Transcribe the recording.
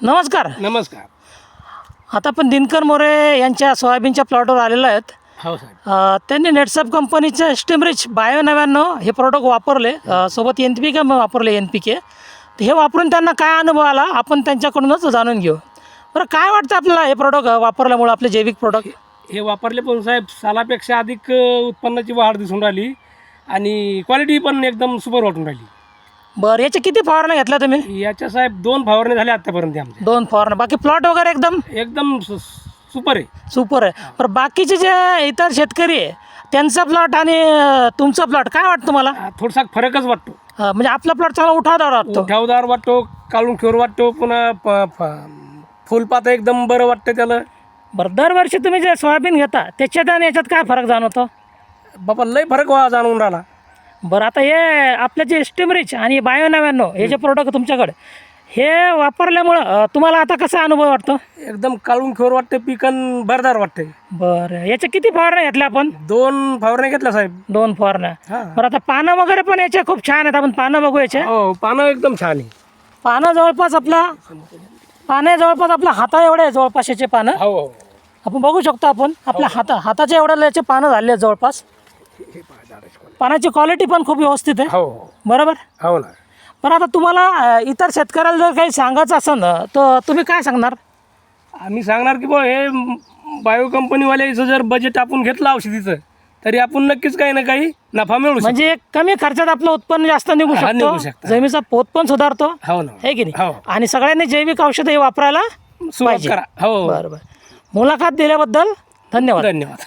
नमस्कार. नमस्कार. आता आपण दिनकर मोरे यांच्या सोयाबीनच्या प्लॉटवर आलेलो आहेत. हो साहेब. त्यांनी नेटसप कंपनीचे स्टीमरिच बायो 99 हे प्रोडक्ट वापरले, सोबत NPK वापरले NPK. तर हे वापरून त्यांना काय अनुभव आला आपण त्यांच्याकडूनच जाणून घेऊ. बरं, काय वाटतं आपल्याला हे प्रोडक्ट वापरल्यामुळे, आपले जैविक प्रोडक्ट हे वापरले पण साहेब सालापेक्षा अधिक उत्पन्नाची वाढ दिसून राहिली आणि क्वालिटी पण एकदम सुपर वाटून राहिली. बरं, याच्या किती फवारण्या घेतल्या तुम्ही? याच्या साहेब 2 फवारण्या झाल्या आतापर्यंत आमच्या. 2 फवारण्या. बाकी प्लॉट वगैरे एकदम सुपर आहे. सुपर आहे. बरं, बाकीचे जे इतर शेतकरी आहे त्यांचा प्लॉट आणि तुमचा प्लॉट काय वाटतं तुम्हाला? थोडासा फरकच वाटतो. म्हणजे आपला प्लॉट चांगला उठावदार वाटतो. ठेवदार वाटतो, काळून खेळ वाटतो, पुन्हा फुलपात एकदम बरं वाटतं त्याला. बरं, दरवर्षी तुम्ही जे सोयाबीन घेता त्याच्यात आणि याच्यात काय फरक जाणवतो? बाबा लय फरक जाणवून राहिला. बरं, आता हे आपले जे स्टीमरिच आणि बायो 99 हे जे प्रोडक्ट तुमच्याकडे हे वापरल्यामुळं तुम्हाला आता कसा अनुभव वाटतो? एकदम काळून खेळ वाटतं, पिकन भरदार वाटते. बरं, याच्या किती फवारण्या घेतल्या आपण? 2 फवारण्या घेतल्या साहेब. 2 फवारण्या. हां. बरं, आता पानं वगैरे पण याचे खूप छान आहेत. आपण पानं बघू याचे. हो, पानं एकदम छान आहे. पानं जवळपास आपल्या हाता एवढे आहे जवळपास याचे पानं. हो. आपण बघू शकतो. आपण आपल्या हाताच्या एवढ्या याचे पानं झाले आहेत जवळपास. पानाची क्वालिटी पण खूप व्यवस्थित आहे. हो. बरोबर. हो ना. पण आता तुम्हाला इतर शेतकऱ्याला जर काही सांगायचं असेल ना तर तुम्ही काय सांगणार? आम्ही सांगणार की बुवा हे बायो कंपनीवाल्याचं जर बजेट आपण घेतलं औषधीचं तरी आपण नक्कीच काही ना काही नफा मिळू शकतो. म्हणजे कमी खर्चात आपलं उत्पन्न जास्त निघू निघू शकतो. शकतं. जमिनीचा पोत पण सुधारतो. हो ना. आहे की नाही? हो. आणि सगळ्यांनी जैविक औषधं हे वापरायला सुरुवात पाहिजे. करा. हो. बरोबर. मुलाखत दिल्याबद्दल धन्यवाद. धन्यवाद.